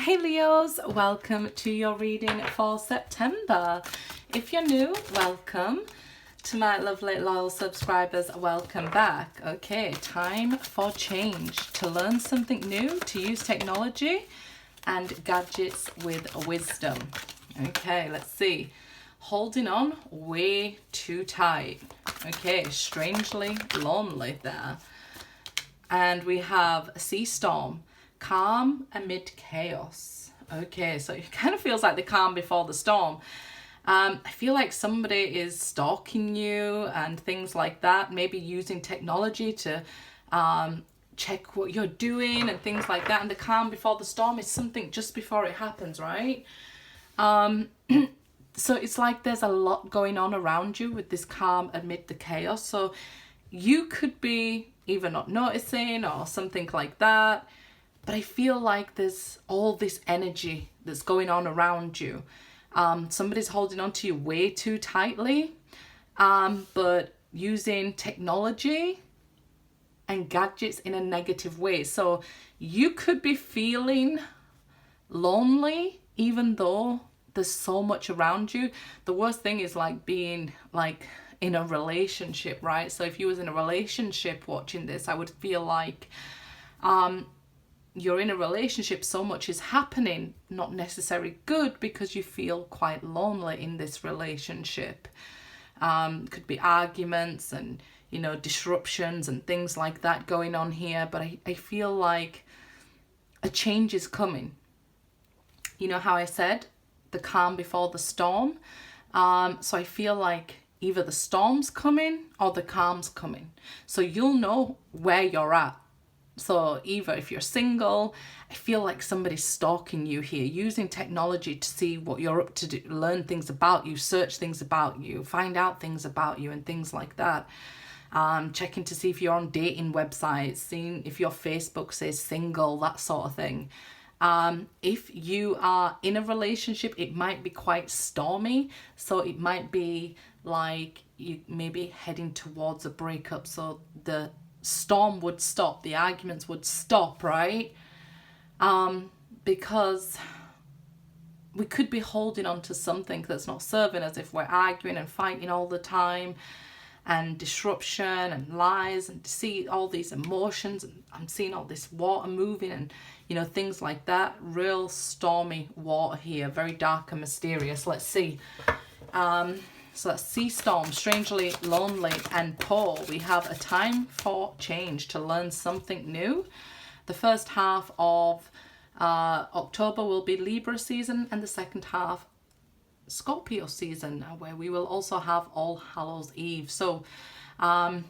Hey Leos, welcome to your reading for September. If you're new, welcome. To my lovely loyal subscribers, welcome back. Okay, time for change, to learn something new, to use technology and gadgets with wisdom. Okay, let's see. Holding on way too tight. Okay, strangely lonely there. And we have a sea storm. Calm amid chaos. Okay, so it kind of feels like the calm before the storm. I feel like somebody is stalking you and things like that, maybe using technology to check what you're doing and things like that. And the calm before the storm is something just before it happens, right? So it's like there's a lot going on around you with this calm amid the chaos. So you could be either not noticing or something like that. But I feel like there's all this energy that's going on around you. Somebody's holding on to you way too tightly, but using technology and gadgets in a negative way. So you could be feeling lonely even though there's so much around you. The worst thing is like being like in a relationship, right? So if you was in a relationship watching this, I would feel like you're in a relationship, so much is happening, not necessarily good, because you feel quite lonely in this relationship. Could be arguments and, you know, disruptions and things like that going on here. But I feel like a change is coming. You know how I said the calm before the storm? So I feel like either the storm's coming or the calm's coming. So you'll know where you're at. So either if you're single, I feel like somebody's stalking you here, using technology to see what you're up to do, learn things about you, search things about you, find out things about you and things like that. Checking to see if you're on dating websites, seeing if your Facebook says single, that sort of thing. If you are in a relationship, it might be quite stormy. So it might be like you maybe heading towards a breakup. So the storm would stop, the arguments would stop, right? Because we could be holding on to something that's not serving us if we're arguing and fighting all the time, and disruption and lies and see all these emotions, and I'm seeing all this water moving and, you know, things like that. Real stormy water here, very dark and mysterious. Let's see. So that's sea storm, strangely lonely, and poor. We have a time for change, to learn something new. The first half of October will be Libra season, and the second half Scorpio season, where we will also have All Hallows Eve. So the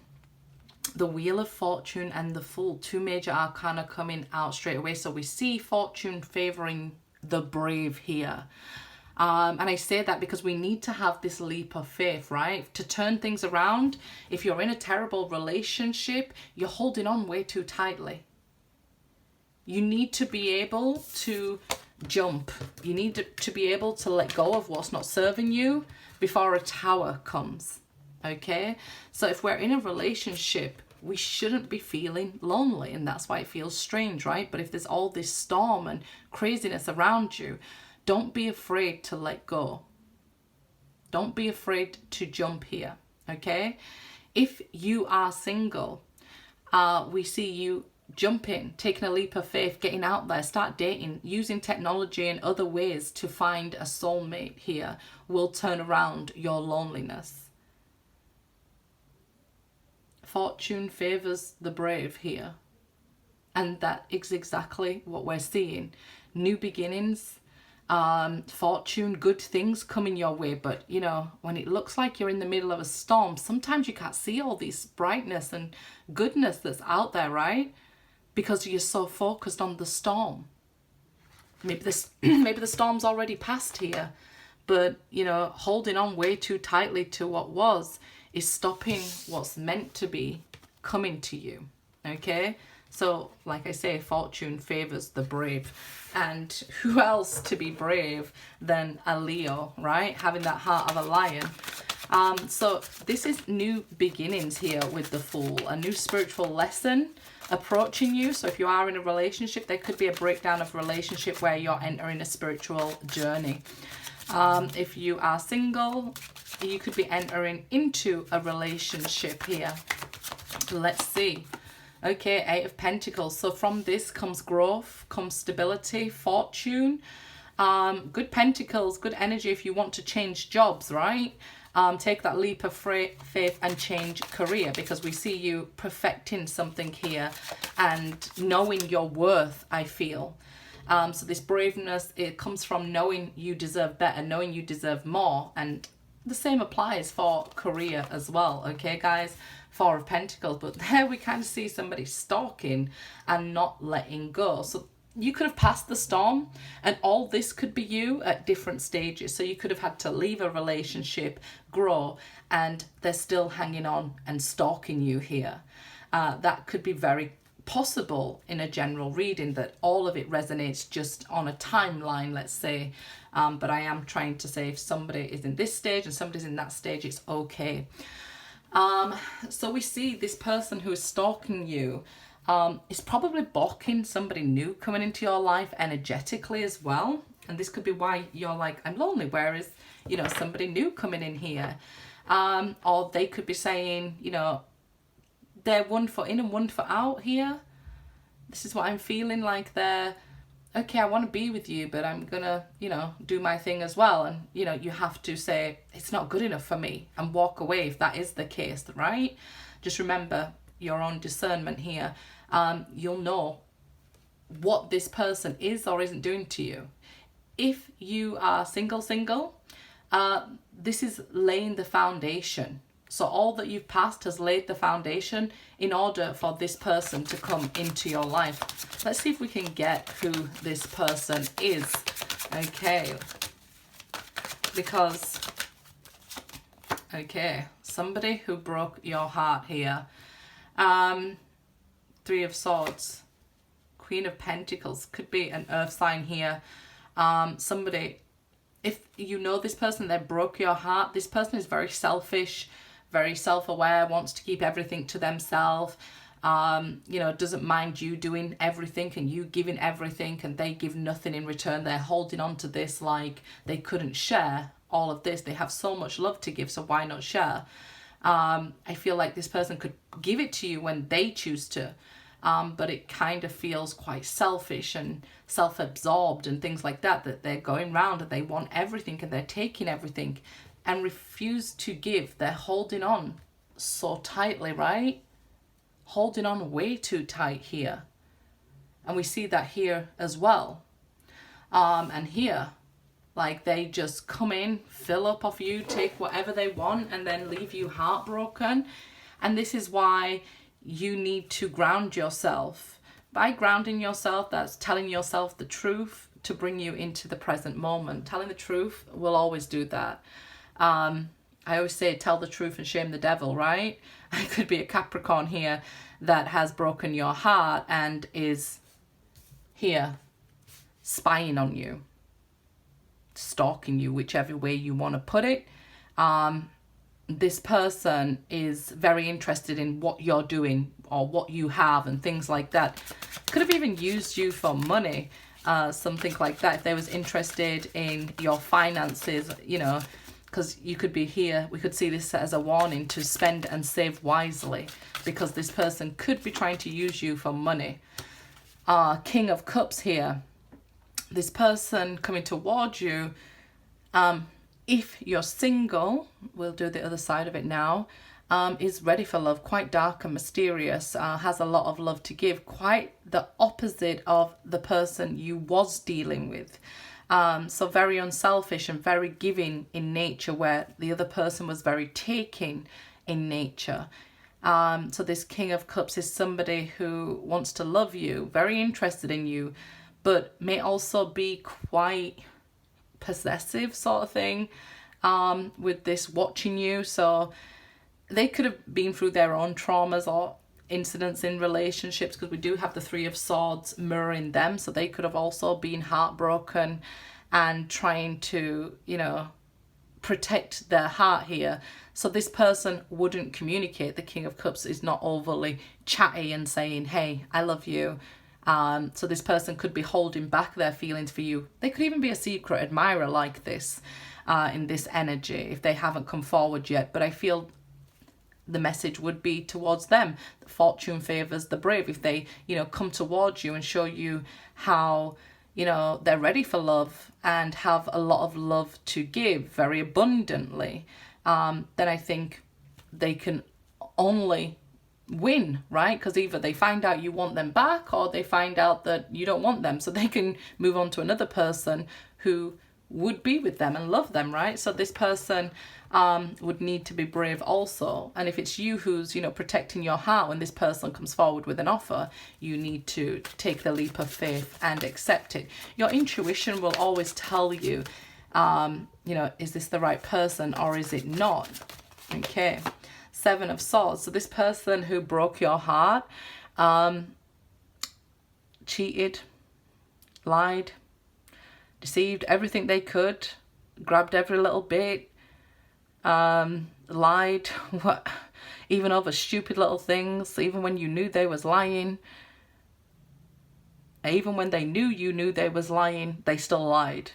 Wheel of Fortune and the Fool, two major arcana coming out straight away. So we see fortune favoring the brave here. And I say that because we need to have this leap of faith, right? To turn things around. If you're in a terrible relationship, you're holding on way too tightly. You need to be able to jump. You need to be able to let go of what's not serving you before a tower comes. Okay? So if we're in a relationship, we shouldn't be feeling lonely, and that's why it feels strange, right? But if there's all this storm and craziness around you, don't be afraid to let go. Don't be afraid to jump here, okay? If you are single, we see you jumping, taking a leap of faith, getting out there, start dating, using technology and other ways to find a soulmate here will turn around your loneliness. Fortune favors the brave here. And that is exactly what we're seeing. New beginnings, fortune, good things coming your way. But you know, when it looks like you're in the middle of a storm, sometimes you can't see all this brightness and goodness that's out there, right? Because you're so focused on the storm. Maybe the storm's already passed here, but you know, holding on way too tightly to what was is stopping what's meant to be coming to you. Okay? So, like I say, fortune favors the brave. And who else to be brave than a Leo, right? Having that heart of a lion. So this is new beginnings here with the Fool, a new spiritual lesson approaching you. So if you are in a relationship, there could be a breakdown of relationship where you're entering a spiritual journey. If you are single, you could be entering into a relationship here. Let's see. Okay, Eight of Pentacles. So from this comes growth, comes stability, fortune, good pentacles, good energy if you want to change jobs, right? Take that leap of faith and change career, because we see you perfecting something here and knowing your worth, I feel. So this braveness, it comes from knowing you deserve better, knowing you deserve more. And the same applies for career as well, okay, guys? Four of Pentacles. But there we kind of see somebody stalking and not letting go. So you could have passed the storm, and all this could be you at different stages. So you could have had to leave a relationship, grow, and they're still hanging on and stalking you here. That could be very possible in a general reading, that all of it resonates just on a timeline, let's say. But I am trying to say if somebody is in this stage and somebody's in that stage, it's okay. So we see this person who is stalking you is probably blocking somebody new coming into your life energetically as well. And this could be why you're like, I'm lonely, whereas, you know, somebody new coming in here. Or they could be saying, you know, they're 1 foot in and 1 foot out here. This is what I'm feeling, like they're, okay, I want to be with you, but I'm gonna, you know, do my thing as well. And, you know, you have to say, it's not good enough for me, and walk away if that is the case, right? Just remember your own discernment here. You'll know what this person is or isn't doing to you. If you are single, this is laying the foundation. So all that you've passed has laid the foundation in order for this person to come into your life. Let's see if we can get who this person is. Okay. Because, okay, somebody who broke your heart here. Three of Swords. Queen of Pentacles. Could be an earth sign here. Somebody, if you know this person, they broke your heart. This person is very selfish, very self-aware, wants to keep everything to themselves, you know, doesn't mind you doing everything and you giving everything, and they give nothing in return. They're holding on to this like they couldn't share all of this. They have so much love to give, so why not share? I feel like this person could give it to you when they choose to, but it kind of feels quite selfish and self-absorbed and things like that, that they're going round and they want everything and they're taking everything and refuse to give. They're holding on so tightly, right? Holding on way too tight here. And we see that here as well. And here, like they just come in, fill up off you, take whatever they want, and then leave you heartbroken. And this is why you need to ground yourself. By grounding yourself, that's telling yourself the truth to bring you into the present moment. Telling the truth will always do that. I always say tell the truth and shame the devil, right? It could be a Capricorn here that has broken your heart and is here spying on you, stalking you, whichever way you want to put it. This person is very interested in what you're doing or what you have and things like that. Could have even used you for money, something like that. If they was interested in your finances, you know, because you could be here, we could see this as a warning to spend and save wisely, because this person could be trying to use you for money. King of Cups here. This person coming towards you, if you're single, we'll do the other side of it now, is ready for love, quite dark and mysterious, has a lot of love to give, quite the opposite of the person you was dealing with. So very unselfish and very giving in nature, where the other person was very taking in nature. So this King of Cups is somebody who wants to love you, very interested in you, but may also be quite possessive sort of thing, with this watching you. So they could have been through their own traumas or incidents in relationships, because we do have the Three of Swords mirroring them. So they could have also been heartbroken and trying to, you know, protect their heart here. So this person wouldn't communicate. The King of Cups is not overly chatty and saying, hey, I love you. So this person could be holding back their feelings for you. They could even be a secret admirer like this, in this energy, if they haven't come forward yet. But I feel the message would be towards them. Fortune favors the brave. If they, come towards you and show you how, they're ready for love and have a lot of love to give very abundantly, then I think they can only win, right? Because either they find out you want them back, or they find out that you don't want them, so they can move on to another person who would be with them and love them, right? So this person would need to be brave also. And if it's you who's, protecting your heart, when this person comes forward with an offer, you need to take the leap of faith and accept it. Your intuition will always tell you, is this the right person or is it not? Okay. 7 of Swords. So this person who broke your heart, cheated, lied, deceived everything they could, grabbed every little bit, lied, even over stupid little things, even when you knew they was lying. Even when they knew they was lying, they still lied.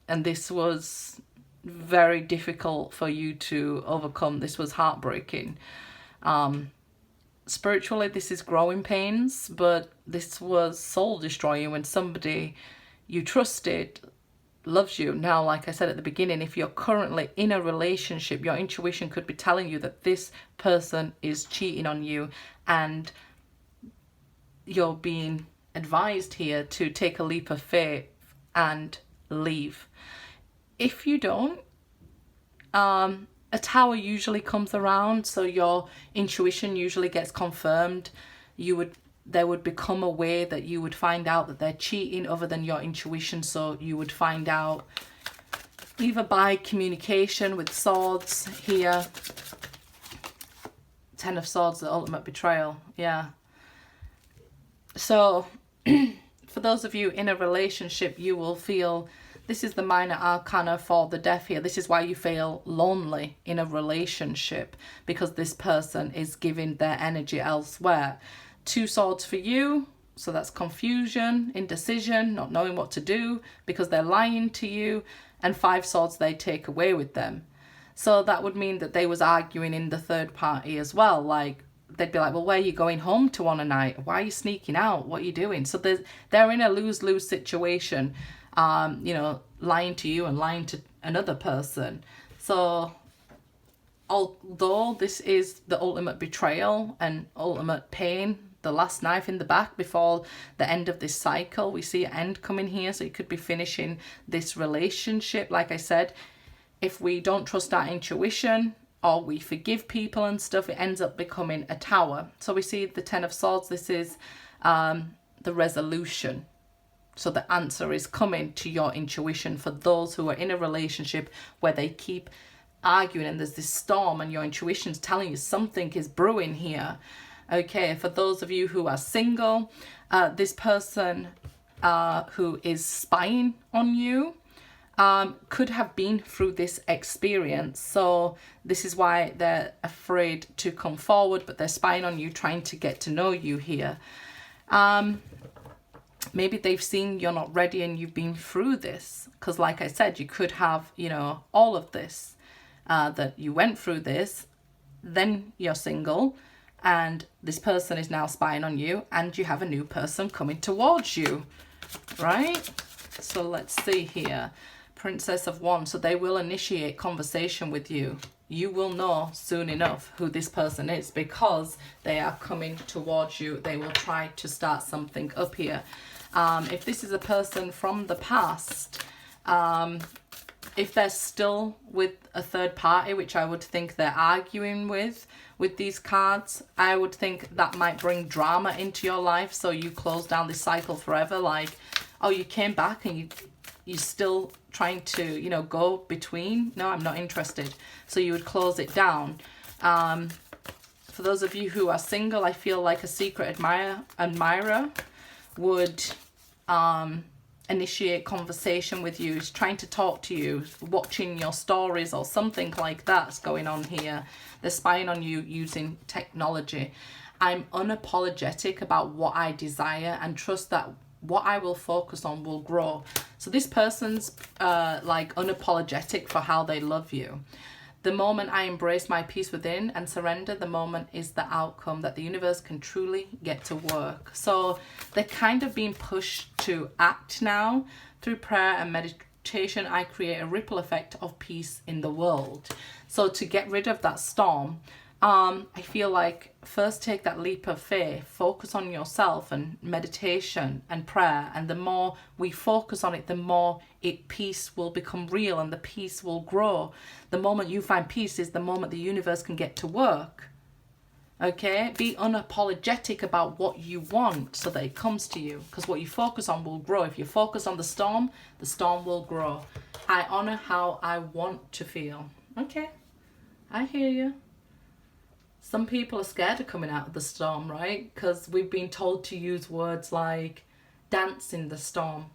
And this was very difficult for you to overcome. This was heartbreaking. Spiritually, this is growing pains, but this was soul destroying when somebody you trusted loves you. Now, like I said at the beginning, if you're currently in a relationship, your intuition could be telling you that this person is cheating on you, and you're being advised here to take a leap of faith and leave. If you don't, a tower usually comes around, so your intuition usually gets confirmed. There would become a way that you would find out that they're cheating other than your intuition, so you would find out either by communication with swords here. 10 of Swords, the ultimate betrayal. Yeah. So for those of you in a relationship, you will feel, this is the minor arcana for the Death here. This is why you feel lonely in a relationship, because this person is giving their energy elsewhere. 2 swords for you, so that's confusion, indecision, not knowing what to do because they're lying to you. And 5 swords they take away with them. So that would mean that they was arguing in the third party as well. Like, they'd be like, well, where are you going home to on a night? Why are you sneaking out? What are you doing? So they're in a lose-lose situation, lying to you and lying to another person. So although this is the ultimate betrayal and ultimate pain, the last knife in the back before the end of this cycle, we see an end coming here. So you could be finishing this relationship. Like I said, if we don't trust our intuition or we forgive people and stuff, it ends up becoming a tower. So we see the 10 of Swords. This is the resolution. So the answer is coming to your intuition for those who are in a relationship where they keep arguing and there's this storm and your intuition's telling you something is brewing here. Okay, for those of you who are single, this person who is spying on you could have been through this experience. So this is why they're afraid to come forward, but they're spying on you, trying to get to know you here. Maybe they've seen you're not ready and you've been through this. Because like I said, you could have, all of this, that you went through this, then you're single, and this person is now spying on you, and you have a new person coming towards you, right? So let's see here. Princess of Wands. So they will initiate conversation with you. You will know soon enough who this person is because they are coming towards you. They will try to start something up here. If this is a person from the past, if they're still with a third party, which I would think they're arguing with these cards, I would think that might bring drama into your life. So you close down this cycle forever. Like, oh, you came back and you're still trying to, go between. No, I'm not interested. So you would close it down. For those of you who are single, I feel like a secret admirer would initiate conversation with you, is trying to talk to you, watching your stories or something like that's going on here. They're spying on you using technology. I'm unapologetic about what I desire and trust that what I will focus on will grow. So this person's like unapologetic for how they love you. The moment I embrace my peace within and surrender, the moment is the outcome that the universe can truly get to work. So they're kind of being pushed to act now. Through prayer and meditation, I create a ripple effect of peace in the world. So to get rid of that storm, I feel like first take that leap of faith, focus on yourself and meditation and prayer. And the more we focus on it, the more peace will become real and the peace will grow. The moment you find peace is the moment the universe can get to work. Okay, be unapologetic about what you want so that it comes to you, because what you focus on will grow. If you focus on the storm will grow. I honor how I want to feel. Okay, I hear you. Some people are scared of coming out of the storm, right? Because we've been told to use words like dance in the storm.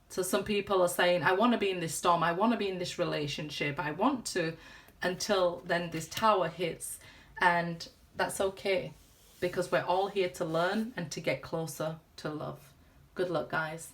So some people are saying, I want to be in this storm. I want to be in this relationship. I want to, until then this tower hits. And that's okay, because we're all here to learn and to get closer to love. Good luck, guys.